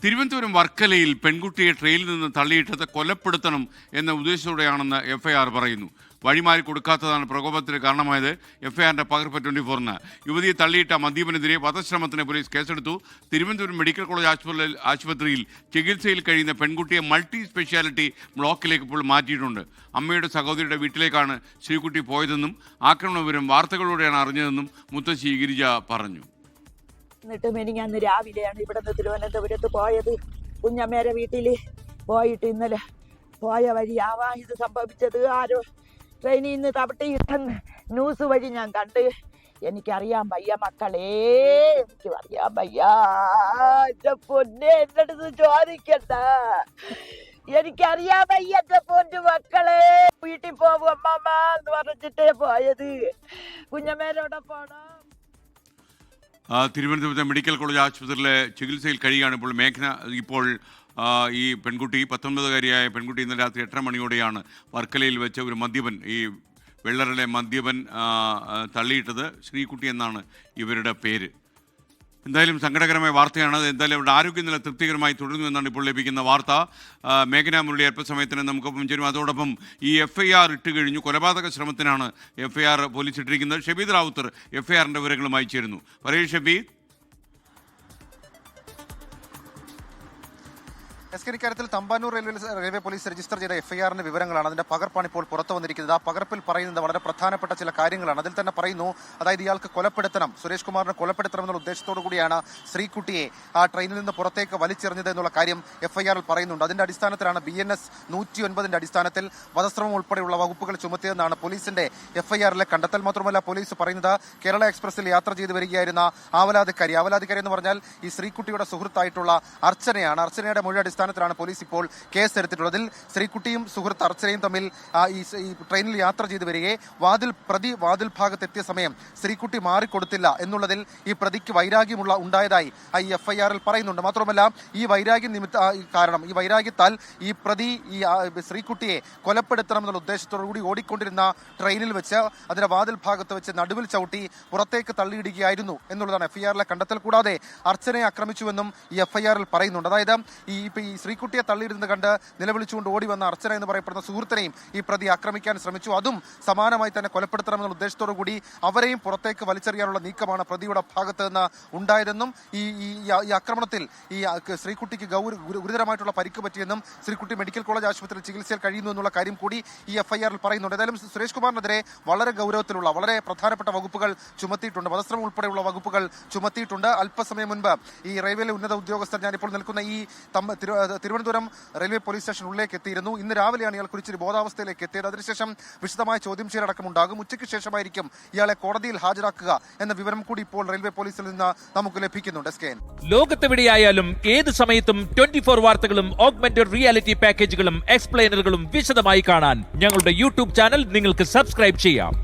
തിരുവനന്തപുരം വർക്കലയിൽ പെൺകുട്ടിയെ ട്രെയിനിൽ നിന്ന് തള്ളിയിട്ടത് കൊലപ്പെടുത്തണം എന്ന ഉദ്ദേശത്തോടെയാണെന്ന് എഫ്ഐആർ പറയുന്നു. വഴിമാറി കൊടുക്കാത്തതാണ് പ്രകോപനത്തിന് കാരണമായത്. എഫ്ഐആറിന്റെ പകർപ്പ് 24-ന്. യുവതിയെ തള്ളിയിട്ട മദ്യപനെതിരെ വധശ്രമത്തിന് പോലീസ് കേസെടുത്തു. തിരുവനന്തപുരം മെഡിക്കൽ കോളേജ് ആശുപത്രിയിൽ ചികിത്സയിൽ കഴിയുന്ന പെൺകുട്ടിയെ മൾട്ടി സ്പെഷ്യാലിറ്റി ബ്ലോക്കിലേക്ക് ഇപ്പോൾ മാറ്റിയിട്ടുണ്ട്. അമ്മയുടെ സഹോദരിയുടെ വീട്ടിലേക്കാണ് ശ്രീകുട്ടി പോയതെന്നും ആക്രമണ വിവരം വാർത്തകളിലൂടെയാണ് അറിഞ്ഞതെന്നും മുത്തശ്ശി ഗിരിജ പറഞ്ഞു. എന്നിട്ട് മെനിങ്ങന്ന് രാവിലെയാണ് ഇവിടെ നിന്ന് തിരുവനന്തപുരത്ത് പോയത്. കുഞ്ഞമ്മേരെ വീട്ടിൽ പോയിട്ട് ഇന്നലെ പോയ വഴിയാവാ ഇത് സംഭവിച്ചത്. ആരോ ട്രെയിനിൽ നിന്ന് തവിട്ടിയിട്ടെന്ന് ന്യൂസ് വഴി ഞാൻ കണ്ട്. എനിക്കറിയാൻ വയ്യ മക്കളെ, എനിക്ക് അറിയാൻ വയ്യ. എന്റെ പൊന്നെ എന്നടുത്ത് ചോദിക്കണ്ട, എനിക്കറിയാൻ വയ്യ എന്റെ പൊന്നു മക്കളെ. വീട്ടിൽ പോകും അമ്മമ്മ എന്ന് പറഞ്ഞിട്ടേ പോയത്. കുഞ്ഞമ്മേരോടെ പോണം. തിരുവനന്തപുരത്തെ മെഡിക്കൽ കോളേജ് ആശുപത്രിയിലെ ചികിത്സയിൽ കഴിയുകയാണ് ഇപ്പോൾ മേഘന. ഇപ്പോൾ ഈ പെൺകുട്ടി 19-കാരിയായ പെൺകുട്ടി ഇന്നലെ രാത്രി 8:30 മണിയോടെയാണ് വർക്കലയിൽ വെച്ച ഒരു മദ്യപൻ, ഈ വെള്ളറിലെ മദ്യപൻ തള്ളിയിട്ടത്. ശ്രീകുട്ടി എന്നാണ് ഇവരുടെ പേര്. എന്തായാലും സങ്കടകരമായ വാർത്തയാണ്. എന്തായാലും അവരുടെ ആരോഗ്യനില തൃപ്തികരമായി തുടരുന്നു എന്നാണ് ഇപ്പോൾ ലഭിക്കുന്ന വാർത്ത. മേഘന മുരളി അല്പസമയത്തിന് നമുക്കൊപ്പം ചേരും. അതോടൊപ്പം ഈ എഫ്ഐആർ ഇട്ട് കഴിഞ്ഞു. കൊലപാതക ശ്രമത്തിനാണ് എഫ്ഐആർ പോലീസ് ഇട്ടിരിക്കുന്നത്. ഷബീദ് റാവുത്തർ എഫ്ഐആറിൻ്റെ വിവരങ്ങളുമായി ചേരുന്നു. പറയൂ ഷബീദ്. ഇക്കാര്യത്തിൽ തമ്പാനൂർ റെയിൽവേ പോലീസ് രജിസ്റ്റർ ചെയ്ത എഫ്ഐആറിന്റെ വിവരങ്ങളാണ്. അതിന്റെ പകർപ്പാണ് ഇപ്പോൾ പുറത്തു വന്നിരിക്കുന്നത്. ആ പകർപ്പിൽ പറയുന്നത് വളരെ പ്രധാനപ്പെട്ട ചില കാര്യങ്ങളാണ്. അതിൽ തന്നെ പറയുന്നു, അതായത് ഇയാൾക്ക് കൊലപ്പെടുത്തണം, സുരേഷ് കുമാറിനെ കൊലപ്പെടുത്തണം എന്നുള്ള ഉദ്ദേശത്തോടു കൂടിയാണ് ശ്രീകുട്ടിയെ ആ ട്രെയിനിൽ നിന്ന് പുറത്തേക്ക് വലിച്ചെറിഞ്ഞത് എന്നുള്ള കാര്യം എഫ്ഐആറിൽ പറയുന്നുണ്ട്. അതിന്റെ അടിസ്ഥാനത്തിലാണ് BNS 109 അടിസ്ഥാനത്തിൽ വധശ്രമം ഉൾപ്പെടെയുള്ള വകുപ്പുകൾ ചുമത്തിയതെന്നാണ് പോലീസിന്റെ എഫ്ഐആറിലെ കണ്ടെത്തൽ. മാത്രമല്ല പോലീസ് പറയുന്നത്, കേരള എക്സ്പ്രസിൽ യാത്ര ചെയ്ത് വരികയായിരുന്ന ആവലാധിക്കാരി എന്ന് പറഞ്ഞാൽ ഈ ശ്രീകുട്ടിയുടെ സുഹൃത്തായിട്ടുള്ള അർച്ചനയാണ്. അർച്ചനയുടെ മൊഴി അടിസ്ഥാനത്തിലാണ് പോലീസ് ഇപ്പോൾ കേസ് എടുത്തിട്ടുള്ളത്. ശ്രീകുട്ടിയും സുഹൃത്ത് അർച്ചനയും തമ്മിൽ ഈ ട്രെയിനിൽ യാത്ര ചെയ്ത് വരികെ വാതിൽ ഭാഗത്തെത്തിയ സമയം ശ്രീകുട്ടി മാറിക്കൊടുത്തില്ല എന്നുള്ളതിൽ ഈ പ്രതിക്ക് ഉണ്ടായതായി ഈ എഫ്ഐആറിൽ പറയുന്നുണ്ട്. മാത്രമല്ല ഈ വൈരാഗ്യത്താൽ ഈ പ്രതി ഈ ശ്രീകുട്ടിയെ കൊലപ്പെടുത്തണമെന്നുള്ള ഉദ്ദേശത്തോടു കൂടി ഓടിക്കൊണ്ടിരുന്ന ട്രെയിനിൽ വെച്ച് അതിന്റെ വാതിൽ ഭാഗത്ത് വെച്ച് നടുവിൽ ചവിട്ടി പുറത്തേക്ക് തള്ളിയിടുകയായിരുന്നു എന്നുള്ളതാണ് എഫ്ഐആറിലെ കണ്ടെത്തൽ. കൂടാതെ അർച്ചനയെ ആക്രമിച്ചുവെന്നും ഈ എഫ്ഐആറിൽ പറയുന്നുണ്ട്. അതായത് ഈ ശ്രീകുട്ടിയെ തള്ളിയിടുന്നത് കണ്ട് നിലവിളിച്ചുകൊണ്ട് ഓടി വന്ന അർച്ചന എന്ന് പറയപ്പെടുന്ന സുഹൃത്തിനെയും ഈ പ്രതി ആക്രമിക്കാൻ ശ്രമിച്ചു. അതും സമാനമായി തന്നെ കൊലപ്പെടുത്തണമെന്നുള്ള ഉദ്ദേശത്തോടു കൂടി അവരെയും പുറത്തേക്ക് വലിച്ചെറിയാനുള്ള നീക്കമാണ് പ്രതിയുടെ ഭാഗത്ത് നിന്ന് ഉണ്ടായതെന്നും ഈ ആക്രമണത്തിൽ ഈ ശ്രീകുട്ടിക്ക് ഗുരുതരമായിട്ടുള്ള പരിക്ക് പറ്റിയെന്നും ശ്രീകുട്ടി മെഡിക്കൽ കോളേജ് ആശുപത്രിയിൽ ചികിത്സയിൽ കഴിയുന്നു എന്നുള്ള കാര്യം കൂടി ഈ എഫ്ഐആറിൽ പറയുന്നുണ്ട്. ഏതായാലും സുരേഷ് കുമാറിനെതിരെ വളരെ ഗൗരവത്തിലുള്ള വളരെ പ്രധാനപ്പെട്ട വകുപ്പുകൾ ചുമത്തിയിട്ടുണ്ട്. വധശ്രമം ഉൾപ്പെടെയുള്ള വകുപ്പുകൾ ചുമത്തിയിട്ടുണ്ട്. അല്പസമയം മുൻപ് ഈ റെയിൽവേയിലെ ഉന്നത ഉദ്യോഗസ്ഥർ, ഞാനിപ്പോൾ നിൽക്കുന്ന ഈ തിരുവനന്തപുരം റെയിൽവേ പോലീസ് സ്റ്റേഷൻ ഉള്ളിലേക്ക് എത്തിയിരുന്നു. ഇന്ന് രാവിലെയാണ് ഇയാൾ കുറിച്ചൊരു ബോധാവസ്ഥയിലേക്ക് എത്തിയത്. അതിനുശേഷം വിശദമായ ചോദ്യം ചെയ്യലടക്കമുണ്ടാകും. ഉച്ചയ്ക്ക് ശേഷമായിരിക്കും ഇയാളെ കോടതിയിൽ ഹാജരാക്കുക എന്ന വിവരം കൂടി ഇപ്പോൾ റെയിൽവേ പോലീസിൽ നിന്ന് നമുക്ക് ലഭിക്കുന്നുണ്ട്. ലോകത്തെവിടെയായാലും ഏത് സമയത്തും 24 വാർത്തകളും ഓഗ്മെന്റഡ് റിയാലിറ്റി പാക്കേജുകളും എക്സ്പ്ലെയിനറുകളും വിശദമായി കാണാൻ ഞങ്ങളുടെ യൂട്യൂബ് ചാനൽ നിങ്ങൾക്ക് സബ്സ്ക്രൈബ് ചെയ്യാം.